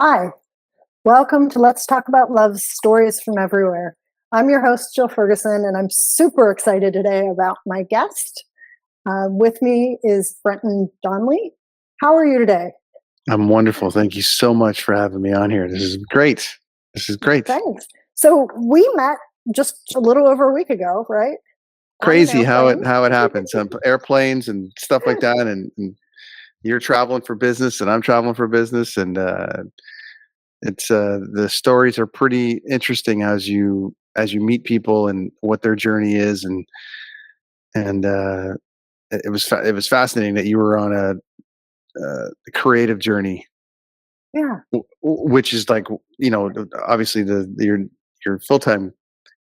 Hi, welcome to Let's Talk About Love Stories from Everywhere. I'm your host, Jill Ferguson, and I'm super excited today about my guest. With me is Brenton Donnelly. How are you today? I'm wonderful. Thank you so much for having me on here. This is great. This is great. Thanks. So we met just a little over a week ago, right? On an Crazy how it airplane. how it happens. Airplanes and stuff like that, and you're traveling for business, and I'm traveling for business, and it's the stories are pretty interesting as you meet people and what their journey is, and it was fascinating that you were on a creative journey, Yeah. which is like obviously your full time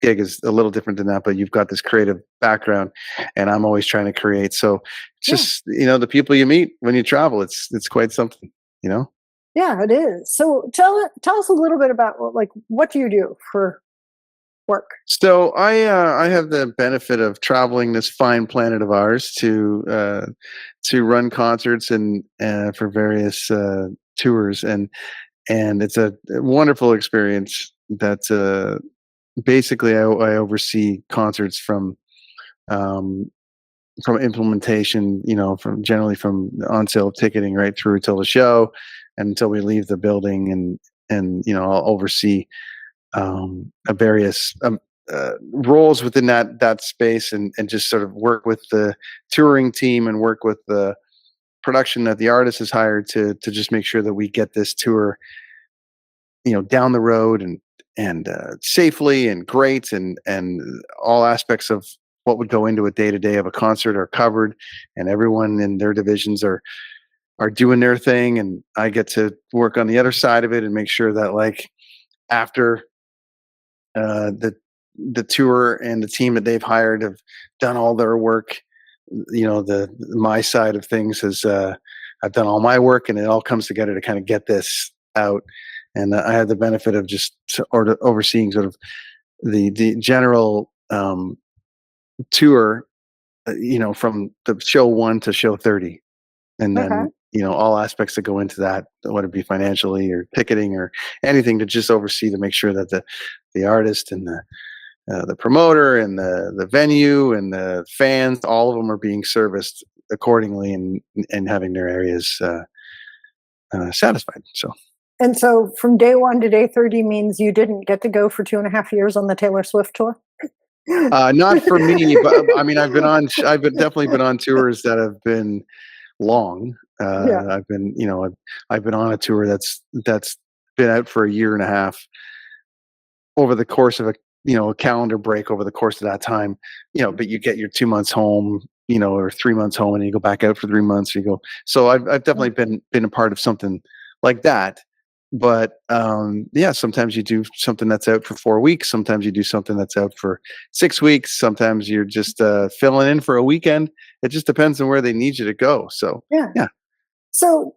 gig is a little different than that, but you've got this creative background, and I'm always trying to create. So it's Yeah. just the people you meet when you travel, it's quite something, you know. Yeah, it is. So tell us a little bit about what do you do for work? So I have the benefit of traveling this fine planet of ours to run concerts and for various tours, and it's a wonderful experience that basically I oversee concerts um, from implementation, from generally from the on sale of ticketing right through till the show and until we leave the building, and I'll oversee various roles within that space, and just sort of work with the touring team and work with the production that the artist has hired to just make sure that we get this tour down the road and safely and great, and all aspects of what would go into a day to day of a concert are covered, and everyone in their divisions are doing their thing, and I get to work on the other side of it and make sure that, like, after the tour and the team that they've hired have done all their work, the my side of things has I've done all my work, and it all comes together to kind of get this out. And I had the benefit of just overseeing sort of the general tour, from the show 1 to show 30, and Okay. then all aspects that go into that, whether it be financially or ticketing or anything, to just oversee to make sure that the artist and the promoter and the venue and the fans, all of them are being serviced accordingly, and having their areas satisfied. So And so from day one to day 30 means you didn't get to go for 2.5 years on the Taylor Swift tour? not for me, but I mean, definitely been on tours that have been long. Yeah. I've been on a tour that's been out for a year and a half over the course of a calendar break over the course of that time. But you get your 2 months home, or 3 months home, and you go back out for 3 months. You go. So I've definitely been a part of something like that. But yeah, sometimes you do something that's out for 4 weeks. Sometimes you do something that's out for 6 weeks. Sometimes you're just filling in for a weekend. It just depends on where they need you to go. So Yeah. yeah. So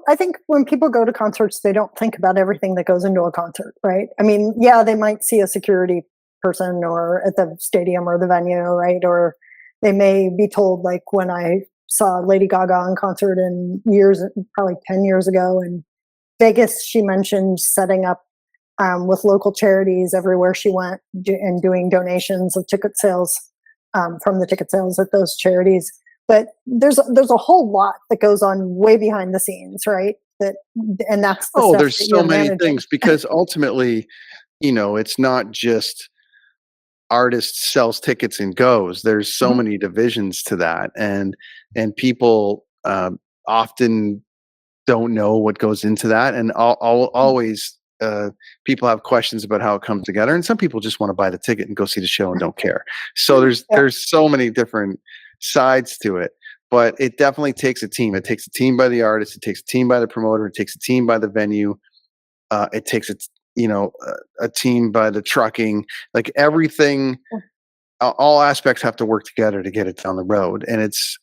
I think when people go to concerts, they don't think about everything that goes into a concert, right? I mean, yeah, they might see a security person or at the stadium or the venue, right? Or they may be told, like when I saw Lady Gaga in concert in years, probably 10 years ago in Vegas, she mentioned setting up with local charities everywhere she went and doing donations of ticket sales from the ticket sales at those charities. But there's a whole lot that goes on way behind the scenes, right? And that's the Oh, stuff there's that so you're many managing. things, because ultimately, it's not just artist sells tickets and goes. There's so Mhm. many divisions to that, and people often don't know what goes into that, and always people have questions about how it comes together, and some people just want to buy the ticket and go see the show and don't care. So there's Yeah. there's so many different sides to it, but it definitely takes a team. It takes a team by the artist, it takes a team by the promoter, it takes a team by the venue, it takes a team by the trucking, like everything. All aspects have to work together to get it down the road, and it's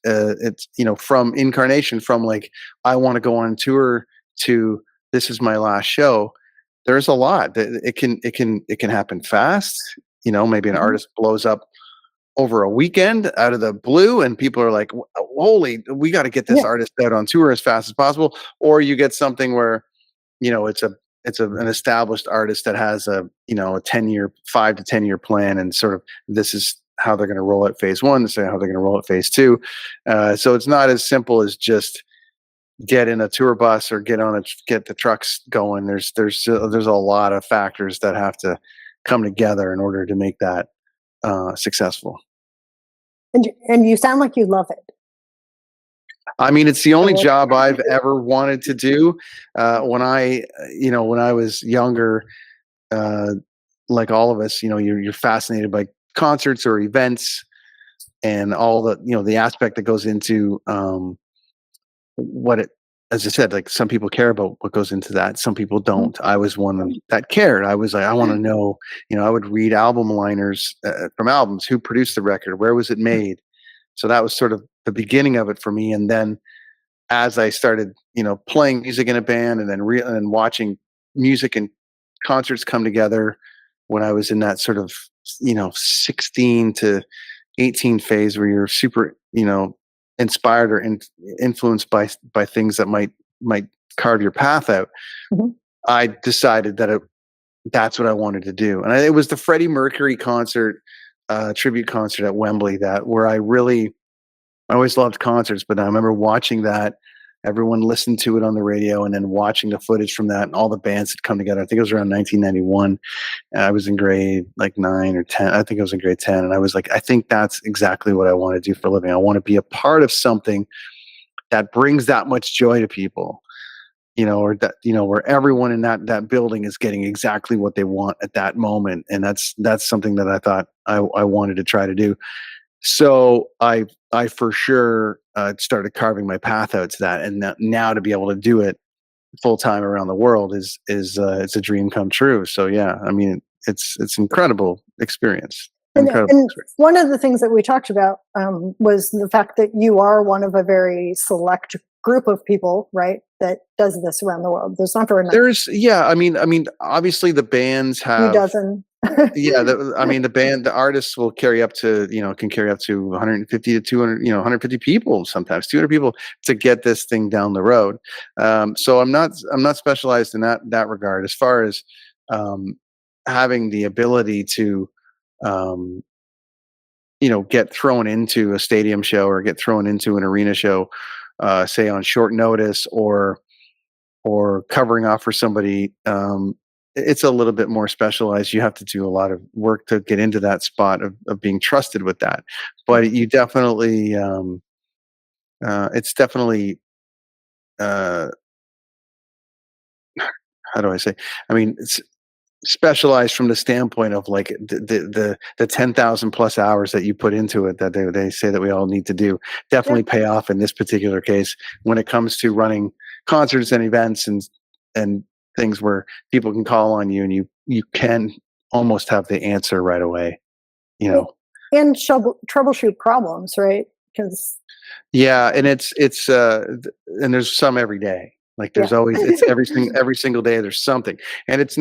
from incarnation, from like, I want to go on tour, to this is my last show. There's a lot that it can happen fast. Maybe an Mhm. artist blows up over a weekend out of the blue, and people are like, holy, we got to get this Yeah. artist out on tour as fast as possible. Or you get something where an established artist that has a, a 10-year, 5 to 10 year plan, and sort of this is how they're going to roll out phase one, this is how they're going to roll out phase two. So it's not as simple as just get in a tour bus or get the trucks going. There's a lot of factors that have to come together in order to make that successful. And you sound like you love it. I mean, it's the only well- job I've ever wanted to do. When I was younger, like all of us, you're fascinated by concerts or events and all the aspect that goes into what it. As I said, like some people care about what goes into that, some people don't. I was one that cared. I was like, I want to know. I would read album liners from albums. Who produced the record? Where was it made? So that was sort of the beginning of it for me. And then as I started, playing music in a band, and then and watching music and concerts come together, when I was in that sort of 16 to 18 phase, where you're super inspired or influenced by things that might carve your path out. Mhm. I decided that that's what I wanted to do, and it was the Freddie Mercury concert, tribute concert at Wembley, where I always loved concerts, but I remember watching that. Everyone listened to it on the radio, and then watching the footage from that, and all the bands had come together. I think it was around 1991. I was in grade like 9 or 10. I think I was in grade 10. And I was like, I think that's exactly what I want to do for a living. I want to be a part of something that brings that much joy to people, or that, where everyone in that building is getting exactly what they want at that moment. And that's something that I thought I wanted to try to do. So I for sure started carving my path out to that, and now to be able to do it full time around the world is it's a dream come true. So yeah, I mean, it's incredible experience. And Incredible experience. one of the things that we talked about was the fact that you are one of a very select group of people, right, that does this around the world. There's not very many. I mean, obviously the bands have. Few dozen. Yeah, the artists will carry up to, can carry up to 150 to 200, 150 people, sometimes 200 people to get this thing down the road. So I'm not specialized in that regard. As far as having the ability to, get thrown into a stadium show or get thrown into an arena show, say on short notice, or covering off for somebody. It's a little bit more specialized. You have to do a lot of work to get into that spot of being trusted with that. But you definitely, it's definitely, how do I say? I mean, it's specialized from the standpoint of like the 10,000 plus hours that you put into it, that they say that we all need to do, definitely pay off in this particular case when it comes to running concerts and events and things where people can call on you, and you can almost have the answer right away, And troubleshoot problems, right? Because yeah, and it's and there's some every day. Like there's always, it's every single day there's something, and it's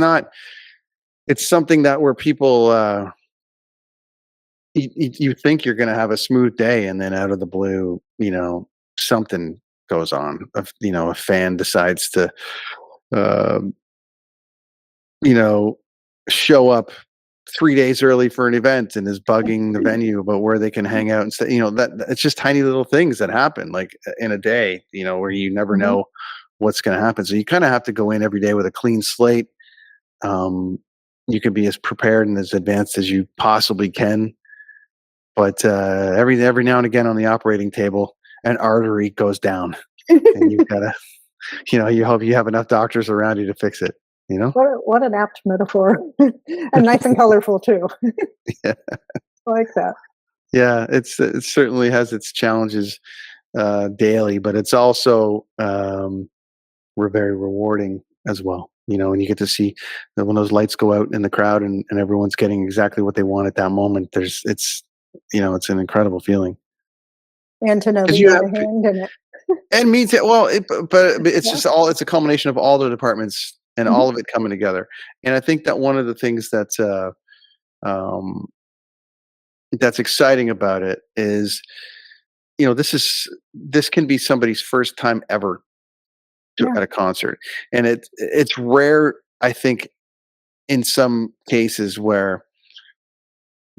something that where people you think you're going to have a smooth day, and then out of the blue, something goes on. A fan decides to um, show up 3 days early for an event and is bugging the venue about where they can hang out and stay. That it's just tiny little things that happen like in a day, where you never know what's going to happen. So you kind of have to go in every day with a clean slate. You can be as prepared and as advanced as you possibly can. But every now and again on the operating table, an artery goes down, and you've got to, you hope you have enough doctors around you to fix it. What an apt metaphor, and nice and colorful too. Yeah. I like that. Yeah, it certainly has its challenges daily, but it's also very rewarding as well. And you get to see that when those lights go out in the crowd, and everyone's getting exactly what they want at that moment. It's an incredible feeling. And to know that you have a hand in it. And me too. Well, but it's just it's a culmination of all the departments and all of it coming together. And I think that one of the things that's exciting about it is, this can be somebody's first time ever Yeah. at a concert. And it's rare, I think, in some cases where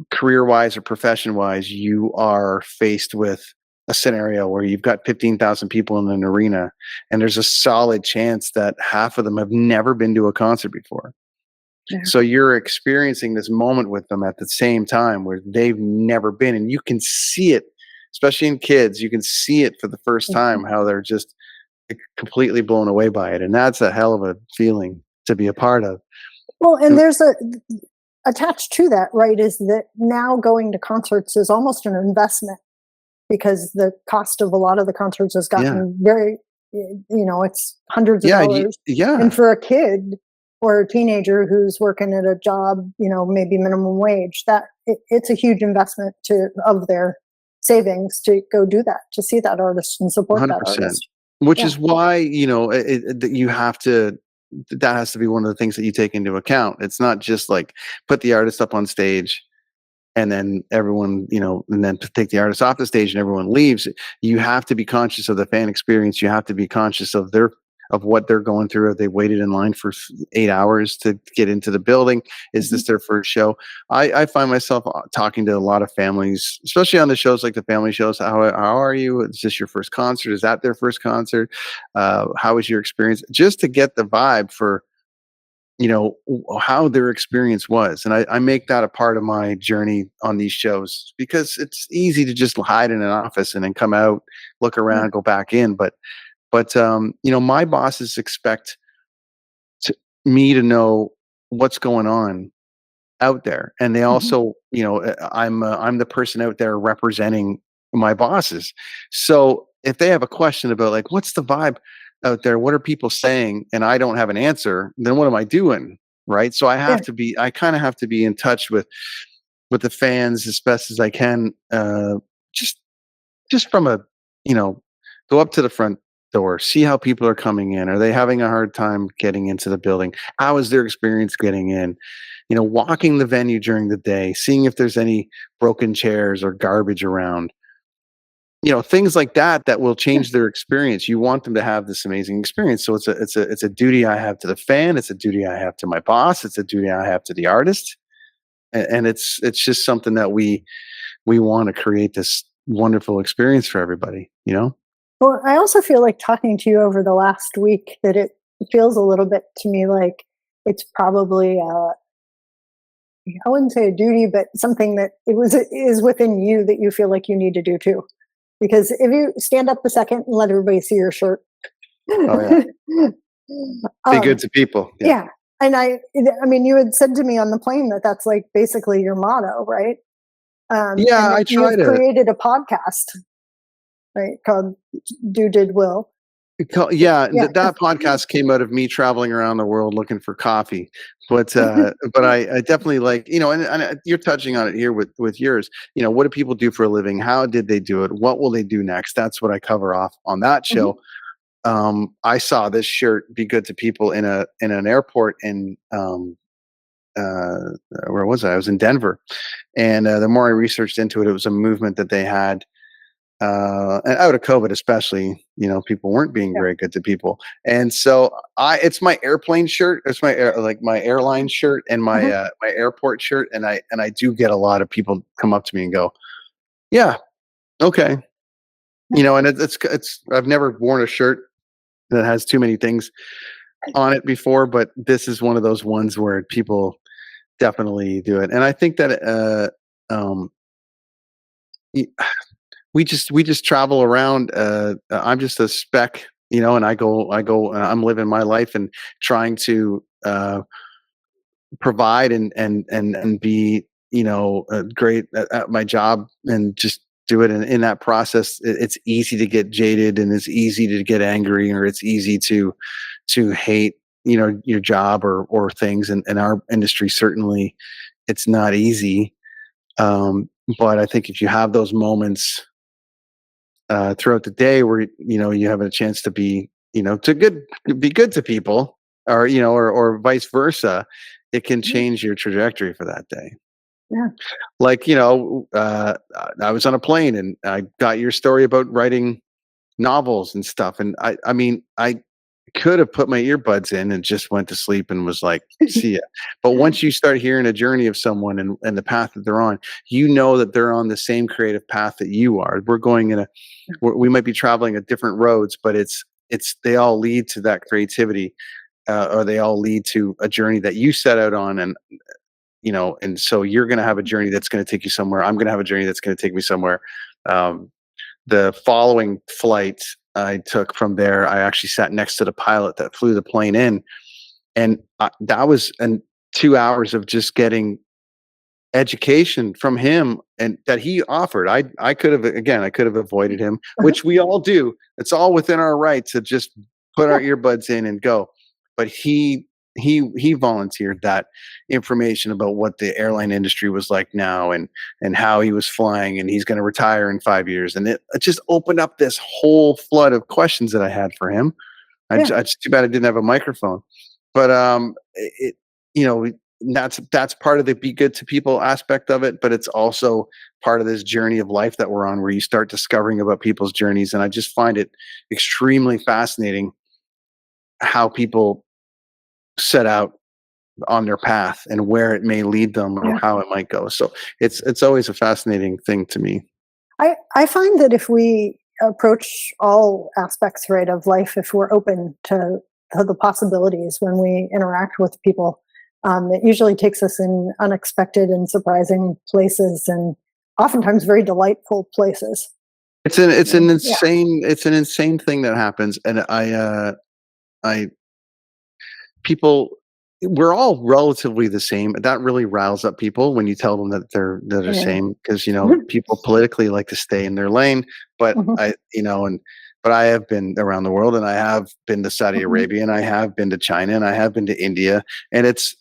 career wise or profession wise, you are faced with a scenario where you've got 15,000 people in an arena, and there's a solid chance that half of them have never been to a concert before. Yeah. So you're experiencing this moment with them at the same time where they've never been, and you can see it, especially in kids. You can see it for the first Mhm. time how they're just completely blown away by it, and that's a hell of a feeling to be a part of. Well, and there's a attached to that, right, is that now going to concerts is almost an investment because the cost of a lot of the concerts has Yeah, gotten very, it's hundreds of yeah, dollars. And yeah, for a kid or a teenager who's working at a job, maybe minimum wage, it's a huge investment of their savings to go do that, to see that artist and support that 100%. artist. Which Yeah. is why, that you have to, that has to be one of the things that you take into account. It's not just like put the artist up on stage and then everyone, and then take the artist off the stage and everyone leaves. You have to be conscious of the fan experience. You have to be conscious of what they're going through. Have they waited in line for 8 hours to get into the building? Is Mhm. this their first show? I find myself talking to a lot of families, especially on the shows like the family shows. How are you? Is this your first concert? Is that their first concert? How was your experience? Just to get the vibe for how their experience was, and I make that a part of my journey on these shows because it's easy to just hide in an office and then come out, look Yeah. around, go back in. But my bosses expect to, me to know what's going on out there, and they Mhm. also, I'm the person out there representing my bosses. So if they have a question about like what's the vibe out there, what are people saying, and I don't have an answer, then what am I doing? Right. So Yeah. I kind of have to be in touch with the fans as best as I can. Just just from a, you know, go up to the front door, see how people are coming in. Are they having a hard time getting into the building? How is their experience getting in? Walking the venue during the day, seeing if there's any broken chairs or garbage around. Things like that that will Yeah. change their experience. You want them to have this amazing experience. So it's a duty I have to the fan. It's a duty I have to my boss. It's a duty I have to the artist. And it's just something that we want to create this wonderful experience for everybody. Well, I also feel like talking to you over the last week that it feels a little bit to me like it's probably I wouldn't say a duty, but something that is within you that you feel like you need to do too. Because if you stand up a second and let everybody see your shirt, Oh yeah. Be good um, to people. Yeah. yeah. And I mean, you had said to me on the plane that that's like basically your motto, right? Yeah, And I that try you've to created a podcast, right, called "Do Did Will." yeah, Yeah. that podcast came out of me traveling around the world looking for coffee. But I definitely like, and you're touching on it here with yours. What do people do for a living? How did they do it? What will they do next? That's what I cover off on that Mhm. show. I saw this shirt "Be Good to People" in an airport in where was I? I was in Denver, and the more I researched into it, it was a movement that they had, and out of COVID, especially. People weren't being Yeah. very good to people, and so it's my airplane shirt, it's like my airline shirt and Uh-huh. my airport shirt, and I do get a lot of people come up to me and go, "Yeah, okay," Yeah. and it's I've never worn a shirt that has too many things on it before, but this is one of those ones where people definitely do it, and I think that um, y- we just travel around. I'm just a speck, and I'm living my life and trying to provide and be, great at my job and just do it. And in that process, it's easy to get jaded and it's easy to get angry or it's easy to hate, your job or things. And in our industry, certainly, it's not easy. Um, but I think if you have those moments throughout the day where you have a chance to be good to people, or or vice versa, it can Mhm. change your trajectory for that day. Yeah. Like, I was on a plane and I got your story about writing novels and stuff, and I mean, I could have put my earbuds in and just went to sleep and was like, see ya. But once you start hearing a journey of someone and the path that they're on, you know that they're on the same creative path that you are. We're going in we might be traveling at different roads, but they all lead to that creativity, or they all lead to a journey that you set out on. And, and so you're going to have a journey that's going to take you somewhere. I'm going to have a journey that's going to take me somewhere. Um, the following flight I took from there, I actually sat next to the pilot that flew the plane in, and that was 2 hours of just getting education from him, and that he offered. I could have, again, I could have avoided him, which we all do. It's all within our right to just put our earbuds in and go. But he volunteered that information about what the airline industry was like now, and how he was flying, and he's going to retire in 5 years, and it just opened up this whole flood of questions that I had for him. It's too bad I didn't have a microphone, but it you know that's part of the be good to people aspect of it, but it's also part of this journey of life that we're on, where you start discovering about people's journeys, and I just find it extremely fascinating how people set out on their path and where it may lead them, or how it might go. So it's always a fascinating thing to me. I find that if we approach all aspects, right, of life, if we're open to the possibilities when we interact with people, it usually takes us in unexpected and surprising places, and oftentimes very delightful places. It's an insane thing that happens, and I people, we're all relatively the same. That really riles up people when you tell them that they're the same, because people politically like to stay in their lane. But but I have been around the world, and I have been to Saudi Arabia, and I have been to China, and I have been to India, and it's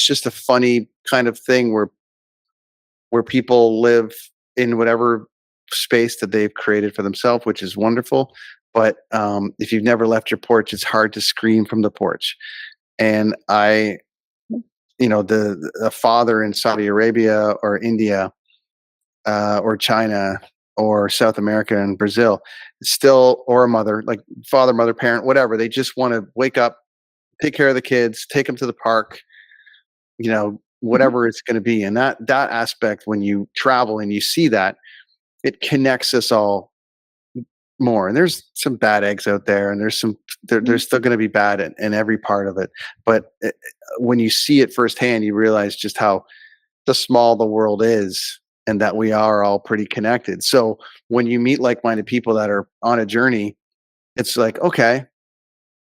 just a funny kind of thing where people live in whatever space that they've created for themselves, which is wonderful. But if you've never left your porch, it's hard to scream from the porch. And the father in Saudi Arabia or India, or China or South America and Brazil, still, or a mother, like father, mother, parent, whatever, they just want to wake up, take care of the kids, take them to the park, whatever it's going to be. And that aspect, when you travel and you see that, it connects us all more. And there's some bad eggs out there, and there's still going to be bad in every part of it. But when you see it firsthand, you realize just how small the world is, and that we are all pretty connected. So when you meet like-minded people that are on a journey, it's like, okay,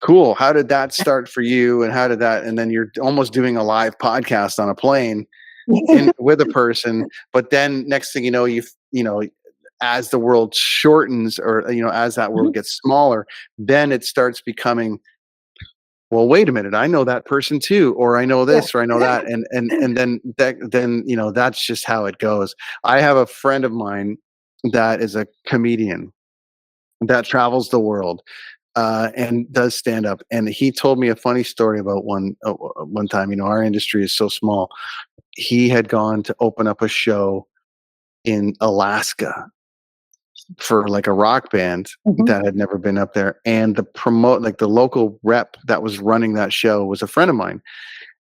cool. How did that start for you? And how did that, and then you're almost doing a live podcast on a plane with a person. But then next thing you know, as the world shortens, or as that world gets smaller, then it starts becoming, well, wait a minute, I know that person too, or I know this, or I know that, and then that's just how it goes. I have a friend of mine that is a comedian that travels the world, and does stand up, and he told me a funny story about one time. Our industry is so small. He had gone to open up a show in Alaska for like a rock band that had never been up there, and the local rep that was running that show was a friend of mine,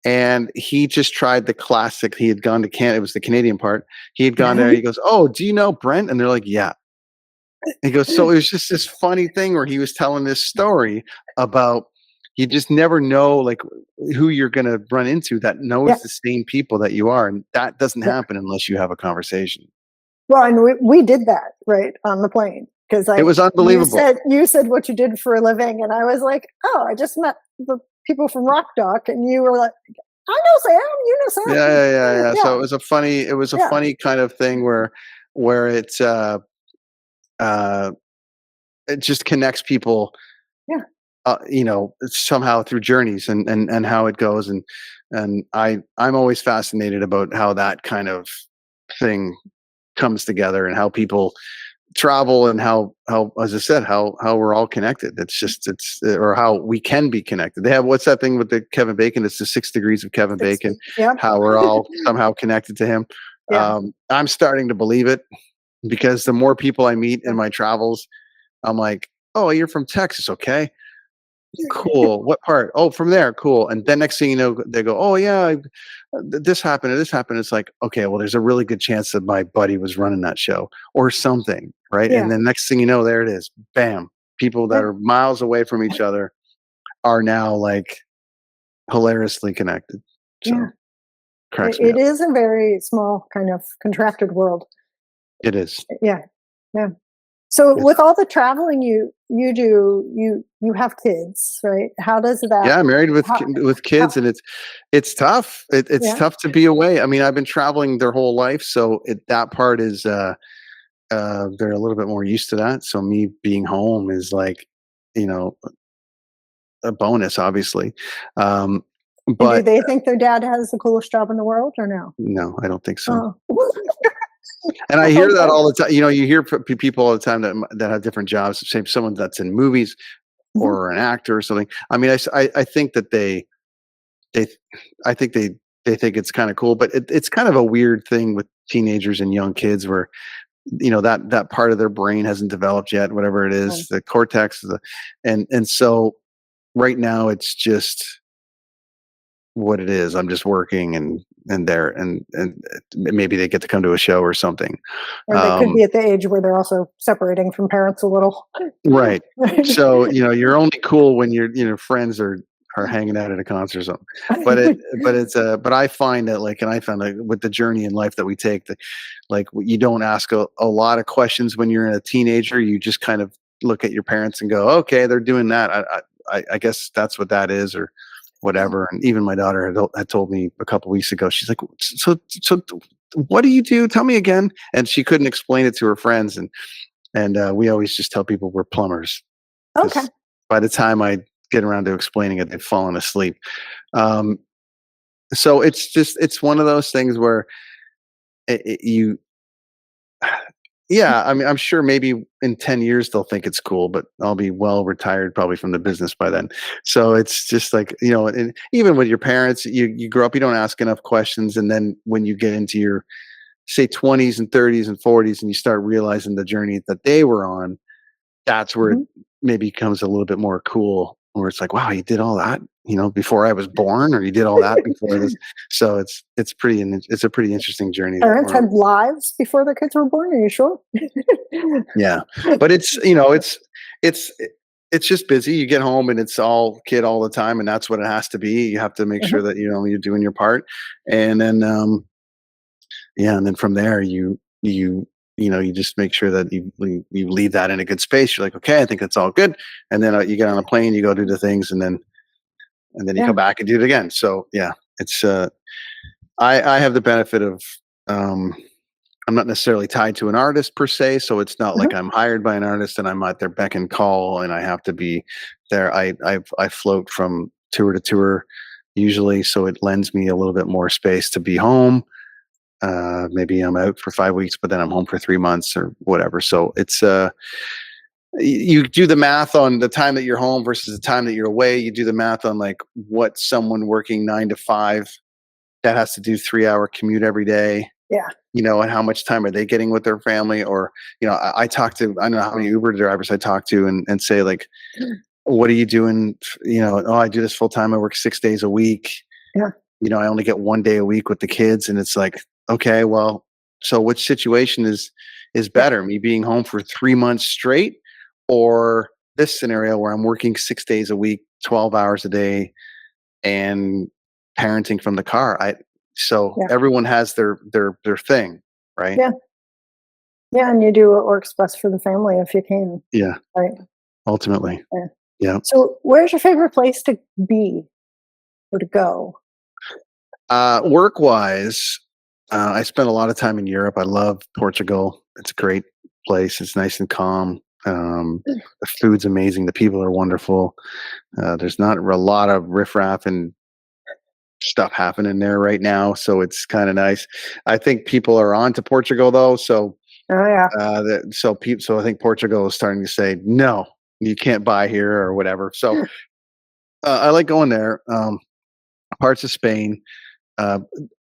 and he just tried the classic. He had gone to Canada. It was the Canadian part. He had gone there. He goes, "Oh, do you know Brent?" And they're like, "Yeah." He goes, so it was just this funny thing where he was telling this story about, you just never know like who you're going to run into that knows the same people that you are, and that doesn't happen unless you have a conversation. Well, and we did that right on the plane, because it was unbelievable. You said what you did for a living, and I was like, oh, I just met the people from Rock Dock, and you were like, I know Sam, you know Sam. Yeah. So it was a funny kind of thing where it just connects people, somehow through journeys, and how it goes. And I'm always fascinated about how that kind of thing comes together, and how people travel, and how, as I said, how we're all connected. Or how we can be connected. They have, what's that thing with the Kevin Bacon? It's the 6 degrees of Kevin Bacon. How we're all somehow connected to him. I'm starting to believe it, because the more people I meet in my travels, I'm like, oh, you're from Texas. Okay. Cool. What part? Oh, from there. Cool. And then next thing you know, they go, oh yeah, this happened and this happened. It's like, okay, well, there's a really good chance that my buddy was running that show or something, right? Yeah, And then next thing you know, there it is. Bam. People that yeah, are miles away from each other are now like hilariously connected. yeah. So cracks me It up. is a very small kind of contracted world. It is. Yeah, yeah. So It's, with all the traveling you do, you have kids, right? How does that? yeah, I'm married How, with how, kids, and it's tough. It's yeah, tough to be away. I mean, I've been traveling their whole life, so that part is they're a little bit more used to that. So me being home is like, you know, a bonus, obviously. Um, and do but they think their dad has the coolest job in the world or no? no, I don't think so. Oh, And I hear that okay. all the time. You know, you hear people all the time that have different jobs. Say someone that's in movies Mhm. or an actor or something. I mean, I think that they I think they think it's kind of cool, but it's kind of a weird thing with teenagers and young kids where that part of their brain hasn't developed yet, whatever it Oh, is, the cortex, and so right now it's just what it is. I'm just working and there and maybe they get to come to a show or something. or they could Um, be at the age where they're also separating from parents a little. right. Right. So you're only cool when friends are hanging out at a concert or something. But I find that and I found like with the journey in life that we take, that like you don't ask a lot of questions when you're a teenager. You just kind of look at your parents and go, okay, they're doing that. I guess that's what that is, or whatever. And even my daughter had told me a couple weeks ago. She's like, so what do you do? Tell me again. And she couldn't explain it to her friends. And we always just tell people we're plumbers Okay. because by the time I get around to explaining it, they've fallen asleep. Um, so it's one of those things where you yeah, I mean, I'm sure maybe in 10 years they'll think it's cool, but I'll be well retired probably from the business by then. So it's just like, and even with your parents, you grow up, you don't ask enough questions. And then when you get into your, say, 20s and 30s and 40s, and you start realizing the journey that they were on, that's where it Mhm. maybe becomes a little bit more cool, where it's like, wow, you did all that, before I was born, or you did all that before this. So it's a pretty interesting journey that Parents we're had lives before their kids were born. Are you sure? yeah. But it's it's just busy. You get home and it's all kid all the time, and that's what it has to be. You have to make Uh-huh. sure that you're doing your part, and then yeah, and then from there you just make sure that you leave that in a good space. You're like, okay, I think that's all good, and then you get on a plane, you go do the things, and then you Yeah. come back and do it again. So yeah, it's I have the benefit of um I'm not necessarily tied to an artist per se, so it's not Uh-huh. like I'm hired by an artist and I'm at their beck and call and I have to be there. I float from tour to tour usually, so it lends me a little bit more space to be home. Maybe I'm out for 5 weeks, but then I'm home for 3 months or whatever. So it's you do the math on the time that you're home versus the time that you're away. You do the math on like what someone working 9 to 5 that has to do 3 hour commute every day, Yeah. and how much time are they getting with their family? Or, I talk to, I don't know how many Uber drivers I talk to and say like, what are you doing? Oh, I do this full time. I work 6 days a week. Yeah. I only get one day a week with the kids. And it's like, okay, well, so which situation is Yeah. better? Me being home for 3 months straight, or this scenario where I'm working 6 days a week, 12 hours a day, and parenting from the car. So Yeah. everyone has their thing, right? Yeah. Yeah. And you do what works best for the family if you can. Yeah, Right. ultimately. Yeah. Yeah. So where's your favorite place to be or to go? Work wise, I spent a lot of time in Europe. I love Portugal. It's a great place. It's nice and calm. The food's amazing. The people are wonderful. There's not a lot of riffraff and stuff happening there right now, so it's kind of nice. I think people are on to Portugal though, so Oh yeah. so I think Portugal is starting to say no, you can't buy here or whatever. So I like going there. Parts of Spain. Uh,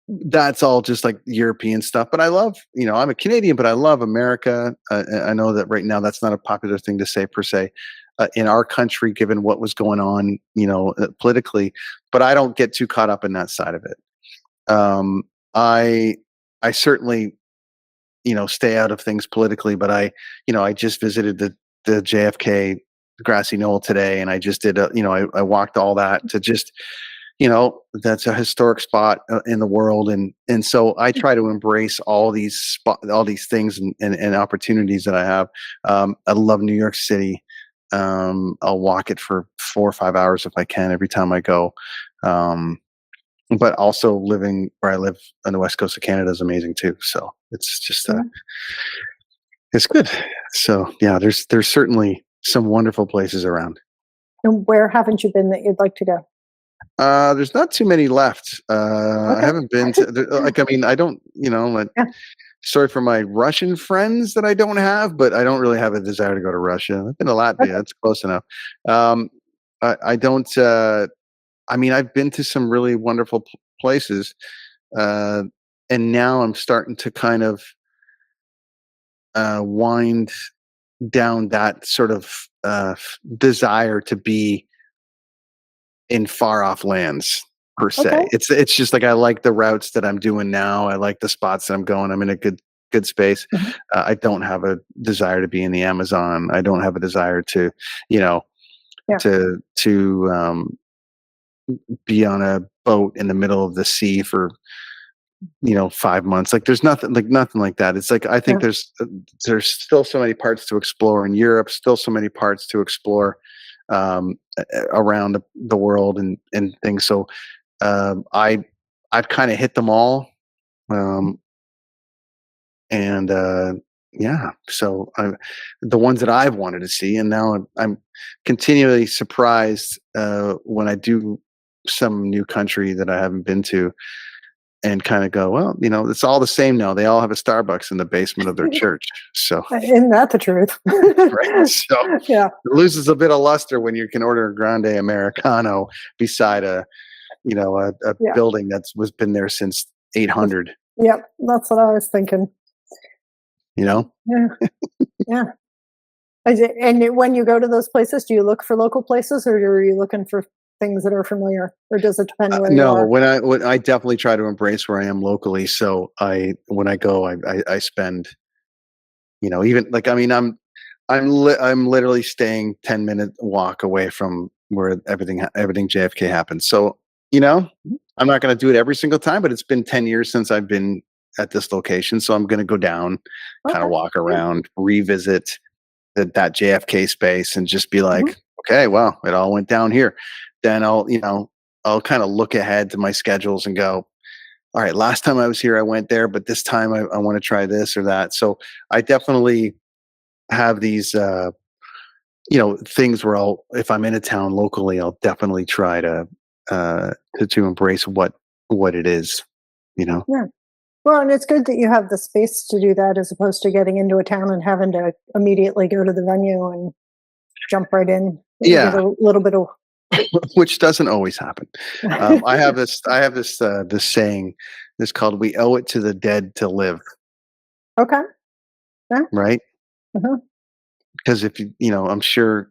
that's all just like European stuff. But I love, I'm a Canadian, but I love America. I know that right now that's not a popular thing to say per se. in our country, given what was going on, politically. But I don't get too caught up in that side of it. I I certainly stay out of things politically, but I just visited the JFK grassy knoll today, and I just did I walked all that to just that's a historic spot in the world, and so I try to embrace all these things and opportunities that I have. I love New York City. I'll walk it for 4 or 5 hours if I can every time I go. Um, but also living where I live on the west coast of Canada is amazing too. So it's just Yeah. it's good. So yeah, there's certainly some wonderful places around. And where haven't you been that you'd like to go? There's not too many left. I Okay. haven't been to like, I mean, I don't, like, Yeah. sorry for my Russian friends that I don't have, but I don't really have a desire to go to Russia. I've been to Latvia. Okay. That's close enough. Um, I don't. I mean, I've been to some really wonderful places, uh, and now I'm starting to kind of wind down that sort of desire to be in far off lands per Okay. se. It's just like I like the routes that I'm doing now. I like the spots that I'm going. I'm in a good space. Mhm. I don't have a desire to be in the Amazon. I don't have a desire to, you know, Yeah. to be on a boat in the middle of the sea for 5 months. Like there's nothing like that. It's like I think Yeah. there's still so many parts to explore in Europe. Still so many parts to explore around the world and things. So I've kind of hit them all, um, and yeah. So the ones that I've wanted to see, and now I'm continually surprised when I do some new country that I haven't been to, and kind of go, well, it's all the same now. They all have a Starbucks in the basement of their church. So Isn't that the truth? right, so Yeah. it loses a bit of luster when you can order a grande americano beside a Yeah. building that's was been there since 800. Yep. That's what I was thinking. You know, Yeah. Yeah. And when you go to those places, do you look for local places or are you looking for things that are familiar or does it depend where you no, are? when I definitely try to embrace where I am locally. So when I go, I spend, even like, I mean, I'm literally staying 10-minute walk away from where everything JFK happens. So I'm not going to do it every single time, but it's been 10 years since I've been at this location, so I'm going to go down, kind Okay. of walk Yeah. around, revisit that JFK space, and just be Mhm. like, okay, well, it all went down here. Then I'll kind of look ahead to my schedules and go, all right, last time I was here, I went there, but this time I want to try this or that. So I definitely have these, things where if I'm in a town locally, I'll definitely try to embrace what it is, you know? Yeah. Well, and it's good that you have the space to do that as opposed to getting into a town and having to immediately go to the venue and jump right in. You get Yeah, a little bit of which doesn't always happen. I have this saying, it's called "We owe it to the dead to live," okay. Yeah. right? Uh-huh. Because if I'm sure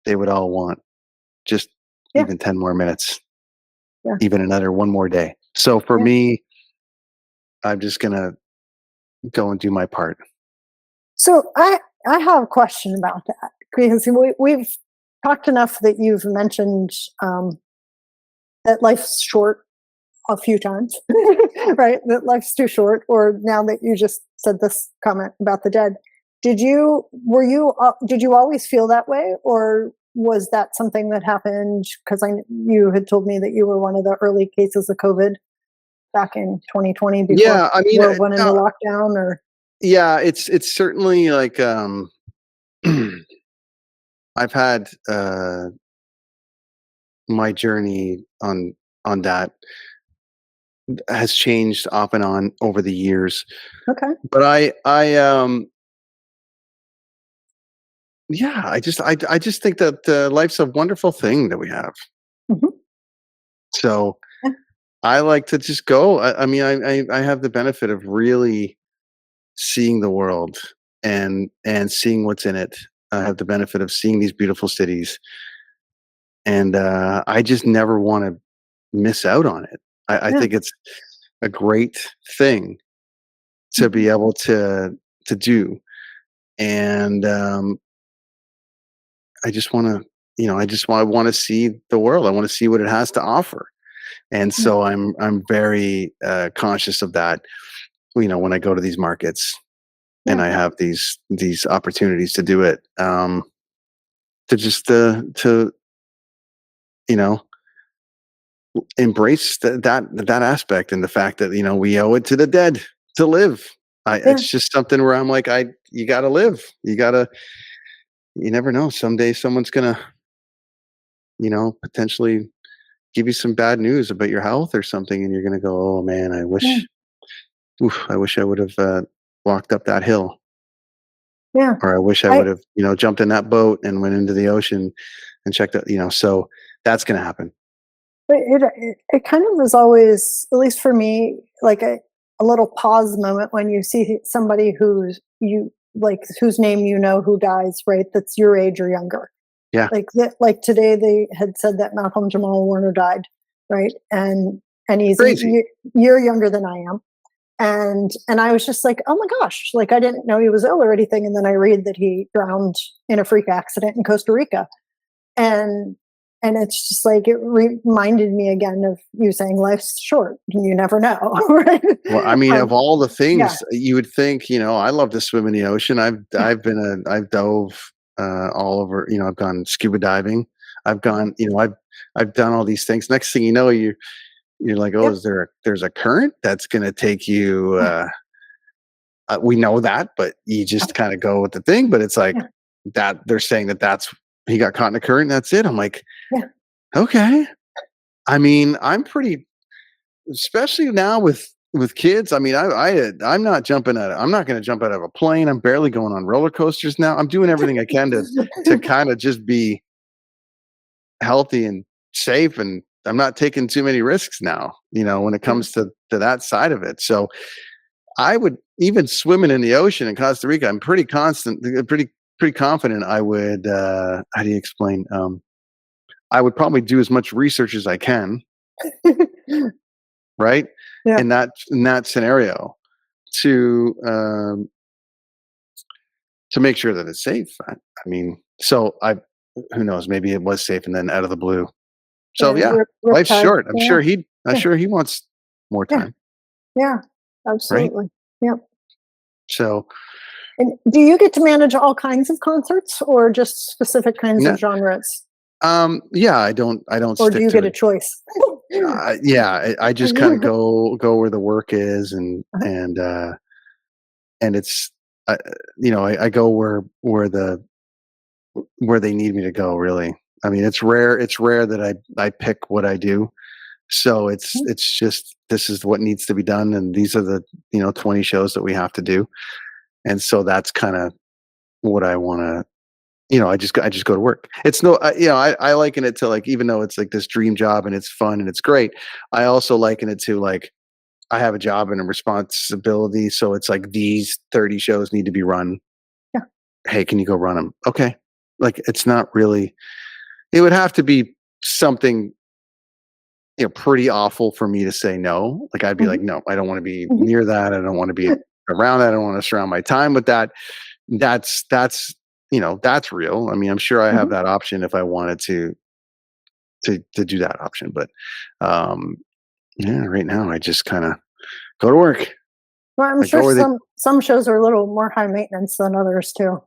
they would all want just Yeah. even 10 more minutes, Yeah. even another one more day. So for Yeah. me, I'm just gonna go and do my part. So I have a question about that because we've talked enough that you've mentioned um, that life's short a few times, right? That life's too short. Or now that you just said this comment about the dead, did you always feel that way, or was that something that happened because you had told me that you were one of the early cases of COVID back in 2020 before Yeah, I mean, we went into lockdown, or yeah, it's certainly like I've had my journey on that has changed off and on over the years. okay. But yeah, I just think that life's a wonderful thing that we have. Mhm. So Yeah. I like to just go. I mean, I have the benefit of really seeing the world and seeing what's in it. I have the benefit of seeing these beautiful cities, and I just never want to miss out on it. I Yeah. think it's a great thing to Mhm. be able to do, and I just want to, I want to see the world. I want to see what it has to offer, and Yeah. so I'm very conscious of that. When I go to these markets and Yeah. I have these opportunities to do it, to just to you know embrace that aspect, and the fact that we owe it to the dead to live. Yeah. It's just something where I'm like, you got to live. You never know. Someday someone's gonna potentially give you some bad news about your health or something, and you're gonna go, oh man, Yeah. I wish I would have walked up that hill, Yeah. or I wish I I would have jumped in that boat and went into the ocean and checked out. So that's gonna happen. But it kind of is always, at least for me, like a little pause moment when you see somebody who's you like whose name who dies, right? That's your age or younger. Yeah, Like that, like today they had said that Malcolm Jamal Warner died, right? And he's a crazy. year younger than I am. And I was just like, oh my gosh, like I didn't know he was ill or anything. And then I read that he drowned in a freak accident in Costa Rica. And and it's just like it reminded me again of you saying life's short. You never know, right? Well, I mean, of Um, all the yeah. things you would think, I love to swim in the ocean. I've dove all over. I've gone scuba diving. I've gone, I've done all these things. Next thing you know, you're like, oh, Yep. there's a current that's going to take you. Yeah. We know that, but you just kind of go with the thing. But it's like Yeah. that they're saying that's he got caught in a current. That's it. I'm like, Yeah. okay. I mean, I'm pretty, especially now with kids. I mean, I'm not jumping out. I'm not going to jump out of a plane. I'm barely going on roller coasters now. I'm doing everything I can to kind of just be healthy and safe, and I'm not taking too many risks now. When it Yeah. comes to that side of it. So I would, even swimming in the ocean in Costa Rica, I'm pretty confident I would. How do you explain? I would probably do as much research as I can, right? Yeah. In that scenario, to to make sure that it's safe. I mean, so I who knows? Maybe it was safe, and then out of the blue. So Yeah. yeah, life's Riptide. short. Yeah. I'm Yeah. sure he wants more Yeah. time, Yeah. right? Absolutely. Yep. So And do you get to manage all kinds of concerts or just specific kinds no, of genres? yeah, I don't Or do stick you to get a it. choice? Yeah, I just kind of go where the work is, and it's uh, I go where they need me to go, really. I mean, it's rare that I pick what I do. So it's just, this is what needs to be done, and these are the 20 shows that we have to do, and so that's kind of what I want to. I just go to work. It's no, I liken it to, like, even though it's like this dream job and it's fun and it's great, I also liken it to, like, I have a job and a responsibility. So it's like, these 30 shows need to be run. Yeah. Hey, can you go run them? Okay. Like, it's not really, it would have to be something, pretty awful for me to say no. Like, I'd be Mhm. like, no, I don't want to be Mhm. near that. I don't want to be around that. I don't want to surround my time with that. That's real. I mean, I'm sure I have Mhm. that option if I wanted to do that option. But um yeah, right now I just kind of go to work. Well, I'm I sure go where some shows are a little more high maintenance than others too,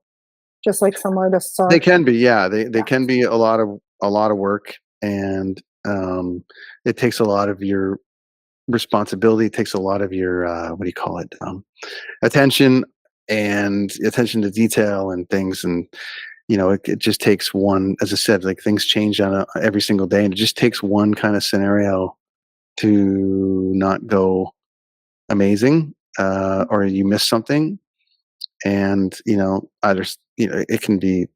just like some artists they are. can be. Yeah, they Yeah. can be a lot of work, and it takes a lot of your responsibility. It takes a lot of your what do you call it? Attention, and attention to detail and things. And it just takes one, as I said, like, things change on every single day, and it just takes one kind of scenario to not go amazing, or you miss something, and either it can be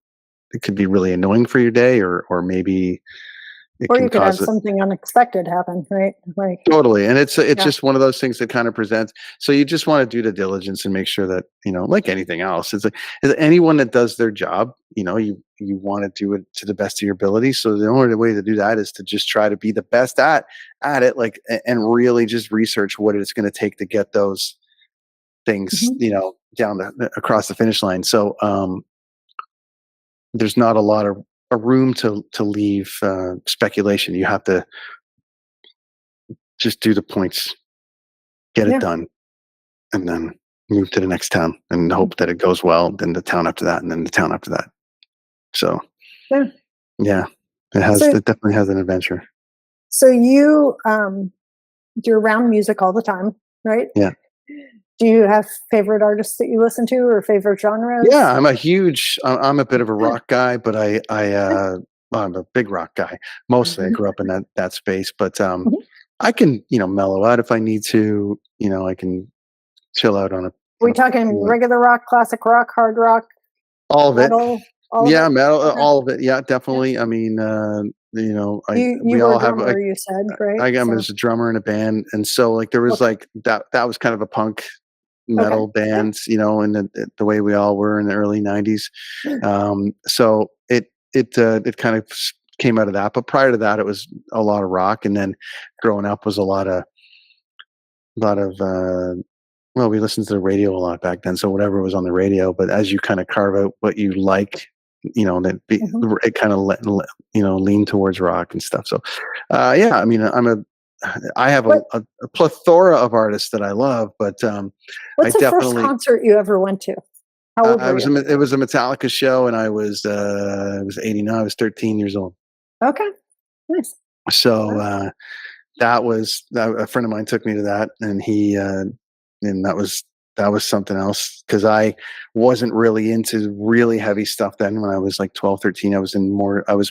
really annoying for your day, or maybe it Or can you could have cause it. something unexpected happen, right? Like, Totally, and it's yeah. just one of those things that kind of presents. So you just want to do the diligence and make sure that like anything else, it's like anyone that does their job. You want to do it to the best of your ability. So the only way to do that is to just try to be the best at it, like and really just research what it's going to take to get those things, Mhm. down across the finish line. So there's not a lot of a room to leave speculation. You have to just do the points, get it Yeah. done, and then move to the next town and hope that it goes well. Then the town after that, and then the town after that. So Yeah. yeah, it has. So It definitely has an adventure. so you're around music all the time, right? Yeah, Do you have favorite artists that you listen to or favorite yeah. genres? I'm a bit of a rock guy, but Yeah. well, I'm a big rock guy. Mostly, I Mhm. grew up in that space, but Mhm. I can mellow out if I need to. I can chill out on a We on a talking you know, regular rock, classic rock, hard rock, all of it. metal, all of Yeah, it? metal, Okay. all of it. Yeah, Yeah. definitely. I mean, I You we were a all have. drummer, you said, right? I am So as a drummer in a band, and so like there was okay. like that was kind of a punk Okay. metal Yeah. band, and the way we all were in the early '90s. So it kind of came out of that. But prior to that, it was a lot of rock, and then growing up was a lot of well, we listened to the radio a lot back then, so whatever was on the radio. But as you kind of carve out what you like, Mhm. it kind of lean towards rock and stuff. So, yeah, I mean, I have What a plethora of artists that I love, but I what's the first definitely concert you ever went to? How old were you? it was a Metallica show, and I was 89. I was 13 years old. Okay. Nice. So Wow. a friend of mine took me to that, and and that was something else because I wasn't really into really heavy stuff then. When I was like 12, 13, I was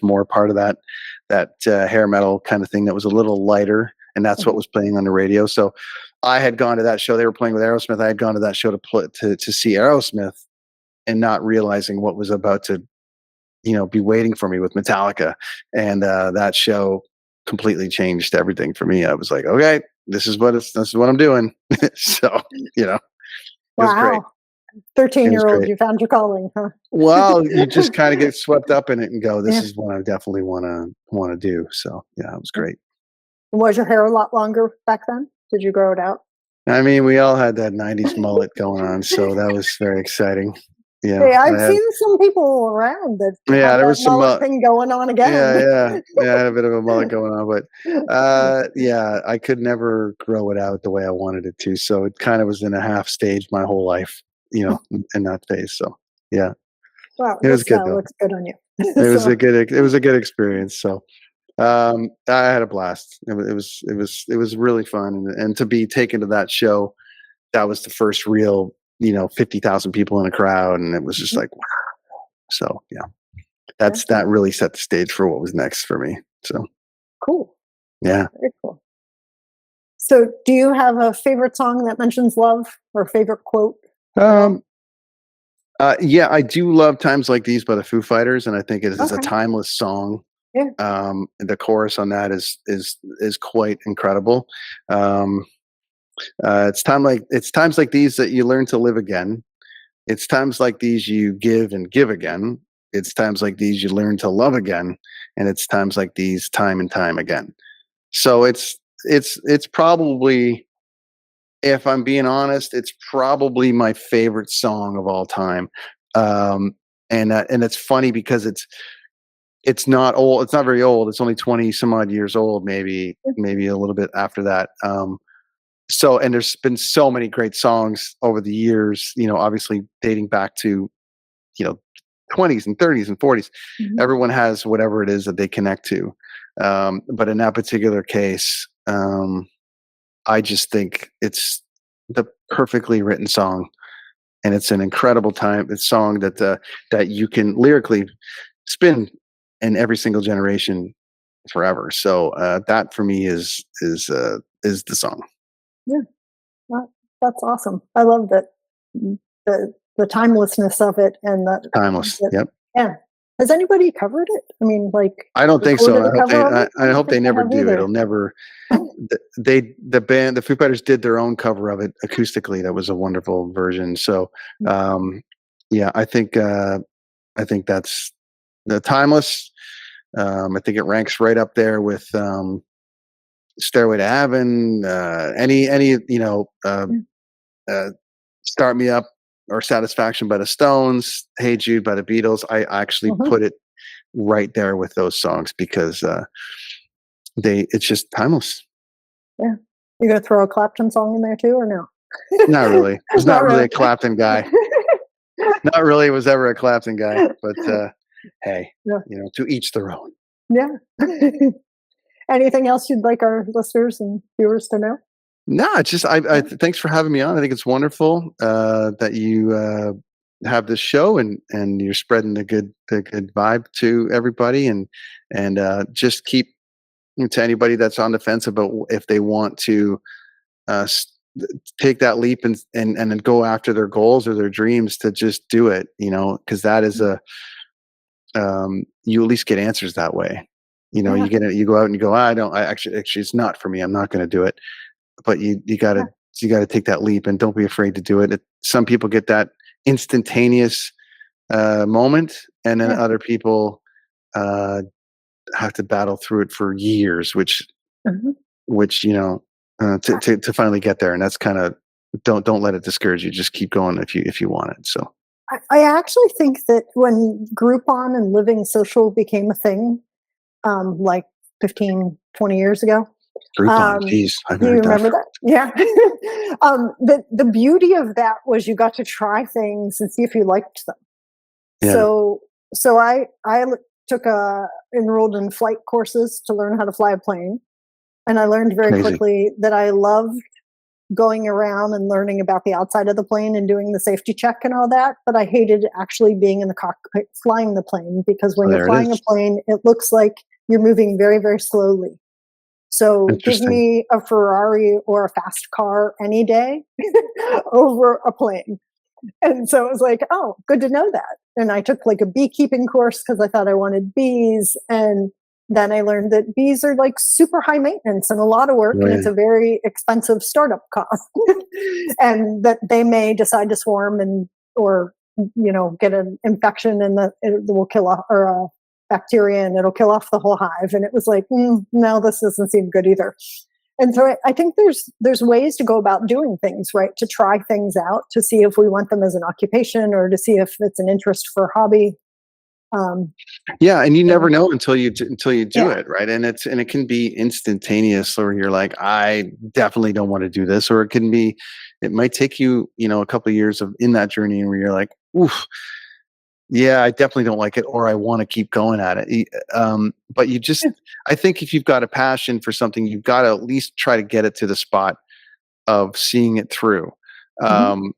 more part of that hair metal kind of thing that was a little lighter, and that's what Mhm. was playing on the radio. So I had gone to that show. They were playing with Aerosmith. I had gone to that show to see Aerosmith, and not realizing what was about to be waiting for me with Metallica. And that show completely changed everything for me. I was like, okay, this is what I'm doing. So, you know, it was great. Wow. It was 13-year-old, great. you found your calling, huh? Well, you just kind of get swept up in it and go, this Yeah. is what I definitely want to do. So yeah, it was great. Was your hair a lot longer back then? Did you grow it out? I mean, we all had that 90s mullet going on, so that was very exciting. Hey, I've I had, seen some people around that yeah, have there that was some, mullet thing going on yeah, again. yeah, I had a bit of a mullet going on, but yeah, I could never grow it out the way I wanted it to. So it kind of was in a half stage my whole life, in that phase. So yeah, Well, it was this good though. looks good on you. So It was a good experience. So I had a blast. It was really fun, and to be taken to that show, that was the first real 50,000 people in a crowd, and it was just mhm, like wow. So yeah, yeah, that really set the stage for what was next for me. So cool. yeah. Very cool. So, do you have a favorite song that mentions love or favorite quote at all? Um, yeah, I do love "Times Like These" by the Foo Fighters, and I think it is a Okay. timeless song. Yeah. The chorus on that is quite incredible. Um, it's times like these that you learn to live again. It's times like these you give and give again. It's times like these you learn to love again, and it's times like these time and time again. So it's probably, if I'm being honest, it's probably my favorite song of all time. Um, and it's funny because it's not old. It's not very old. It's only 20 some odd years old, maybe a little bit after that. So and there's been so many great songs over the years. Obviously dating back to you know 20s and 30s and 40s. Mhm. Everyone has whatever it is that they connect to. But in that particular case, I just think it's the perfectly written song, and it's an incredible time. It's song that you can lyrically spin in every single generation forever. So that for me is the song. Yeah. That, that's awesome. I love that the timelessness of it and Timeless. the Yep. yeah. Has anybody covered it? I mean, like I don't think so. recorded And a cover of it? I I don't hope they think they never have do. either. It'll never. The band, the Foo Fighters did their own cover of it acoustically. That was a wonderful version. Um, yeah, I think that's the timeless. I think it ranks right up there with Stairway to Heaven. Any Start Me Up or Satisfaction by the Stones, Hey Jude by the Beatles. I actually Mhm. put it right there with those songs because it's just timeless. Yeah. You gonna throw a Clapton song in there too, or no? Not really. Was Not not really really. a Clapton guy. Not really was ever a Clapton guy, but hey, Yeah. to each their own. Yeah. Anything else you'd like our listeners and viewers to know? No, it's just thanks for having me on. I think it's wonderful that you have this show and you're spreading the good vibe to everybody and just keep to anybody that's on the fence about if they want to uh, s- take that leap and then go after their goals or their dreams to just do it, because that is you at least get answers that way. Yeah. You go out and you go, I don't, I actually, it's not for me. I'm not going to do it. But Yeah. you gotta take that leap and don't be afraid to do it. Some people get that instantaneous moment, and then Yeah. other people uh, have to battle through it for years, Mhm. which to finally get there. And that's kind of don't let it discourage you. Just keep going if you want it. So I actually think that when Groupon and Living Social became a thing, like 15, 20 years ago, Groupon, um, geez, I haven't do you heard that remember for. that? Yeah. The beauty of that was you got to try things and see if you liked them. Yeah, So took enrolled in flight courses to learn how to fly a plane, and I learned very crazy. quickly that I loved going around and learning about the outside of the plane and doing the safety check and all that, but I hated actually being in the cockpit flying the plane, because when Oh, you're there it flying a is. plane, it looks like you're moving very, very slowly. So give Interesting. me a Ferrari or a fast car any day over a plane. And so it was like, oh, good to know that. And I took like a beekeeping course because I thought I wanted bees. And then I learned that bees are like super high maintenance and a lot of work, Oh, and yeah, it's a very expensive startup cost. And that they may decide to swarm or get an infection, and it will kill off, or a bacteria, and it'll kill off the whole hive. And it was like, no, this doesn't seem good either. And so I think there's ways to go about doing things, right? To try things out, to see if we want them as an occupation or to see if it's an interest for a hobby. Um, yeah, and you never and know until you do yeah, it, right? And it can be instantaneous, or you're like, I definitely don't want to do this, or it might take you, a couple of years of in that journey where you're like, oof, yeah, I definitely don't like it, or I want to keep going at it. But I think if you've got a passion for something, you've got to at least try to get it to the spot of seeing it through. mhm, Um,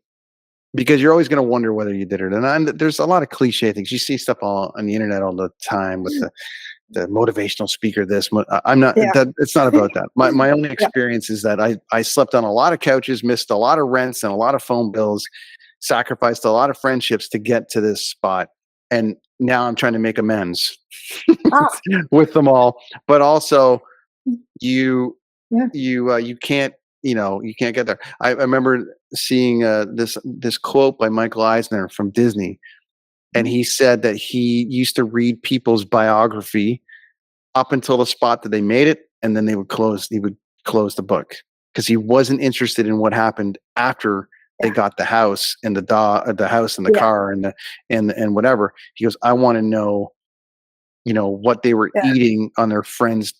because you're always going to wonder whether you did it. There's a lot of cliche things. You see stuff all on the internet all the time with the motivational speaker. I'm not yeah, that. It's not about that. My only yeah, experience is that I slept on a lot of couches, missed a lot of rents and a lot of phone bills, sacrificed a lot of friendships to get to this spot, and now I'm trying to make amends ah, with them all. But also, you yeah, you can't you can't get there. I remember seeing this quote by Michael Eisner from Disney, and mhm, he said that he used to read people's biography up until the spot that they made it, and then he would close the book because he wasn't interested in what happened after they yeah, got the house and the yeah, car and whatever. He goes, I want to know, what they were yeah, eating on their friend's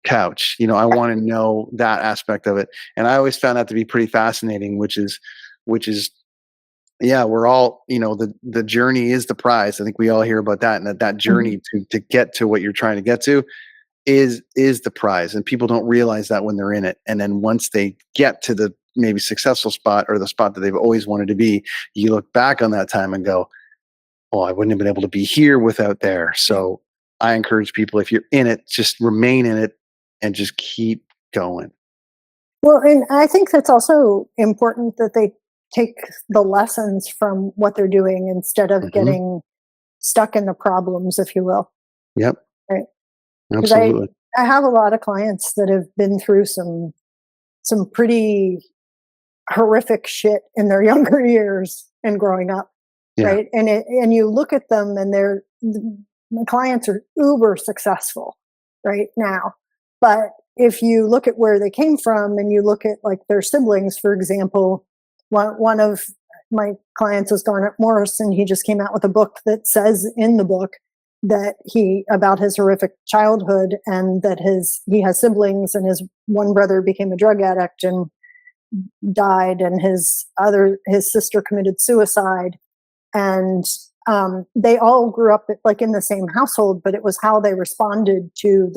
couch. I yeah, want to know that aspect of it. And I always found that to be pretty fascinating, which is yeah, we're all, the journey is the prize. I think we all hear about that, and that mhm, journey to get to what you're trying to get to is the prize. And people don't realize that when they're in it. And then once they get to the maybe successful spot or the spot that they've always wanted to be, you look back on that time and go, oh, I wouldn't have been able to be here without there. yeah. So I encourage people, if you're in it, just remain in it and just keep going. Well, and I think that's also important that they take the lessons from what they're doing instead of Hmm. getting stuck in the problems, if you will. Yep. Right. Because Absolutely. I have a lot of clients that have been through some pretty horrific shit in their younger years and growing up, Yeah. right? And you look at them, and my clients are uber successful right now. But if you look at where they came from, and you look at like their siblings, for example, one of my clients was Garnet Morris, and he just came out with a book that says in the book that about his horrific childhood, and that he has siblings, and his one brother became a drug addict and died, and his sister committed suicide, and they all grew up like in the same household, but it was how they responded to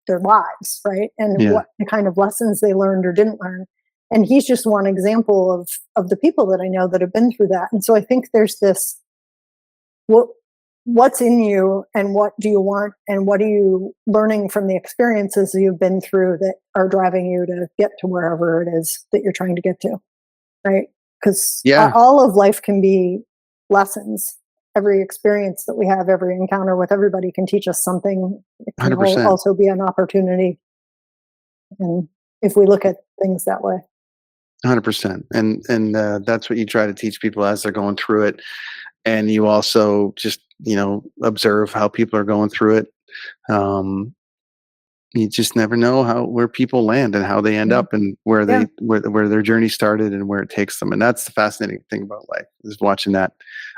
their lives, right? And Yeah. what the kind of lessons they learned or didn't learn. And he's just one example of the people that I know that have been through that. And so I think there's this, what's in you, and what do you want, and what are you learning from the experiences you've been through that are driving you to get to wherever it is that you're trying to get to, right? Because Yeah. all of life can be lessons. Every experience that we have, every encounter with everybody can teach us something. It can 100%. also be an opportunity, and if we look at things that way. 100%. And that's what you try to teach people as they're going through it. And you also just, observe how people are going through it. You just never know where people land and how they end Yeah. up, and where Yeah. where their journey started and where it takes them. And that's the fascinating thing about life, is watching that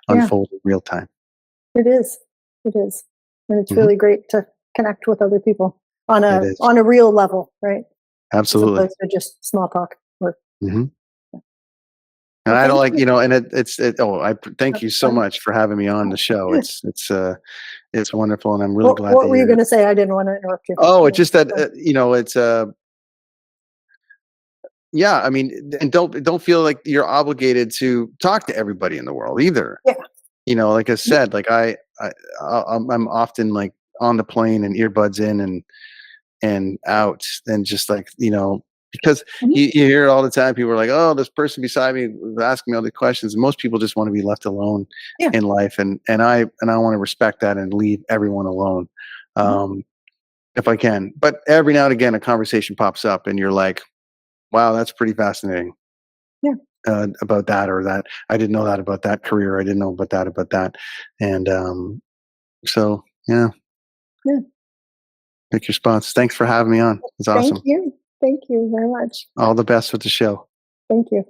Yeah. unfold in real time. It is. It is. And it's Mhm. really great to connect with other people on It is. a real level, right? As Absolutely. opposed to just small talk. Hmm. And Well, I don't thank like, you. and I thank you so Fun. much for having me on the show. It's wonderful, and I'm really glad What to were you hear going it. to say? I didn't want to interrupt you. Oh, it's just that, Fun. it's yeah. I mean, and don't feel like you're obligated to talk to everybody in the world either. Yeah. Like I said, like I'm often like on the plane and earbuds in and out, and just like, because Mhm. you hear it all the time. People are like, "Oh, this person beside me was asking me all the questions." And most people just want to be left alone Yeah. in life, and I want to respect that and leave everyone alone, Mhm. if I can. But every now and again, a conversation pops up, and you're like, "Wow, that's pretty fascinating." Yeah. About that, or that I didn't know that about that career. I didn't know about that, and so yeah, Yeah. pick your spots. Thanks for having me on. It's Thank awesome. you. Thank you very much. All the best with the show. Thank you.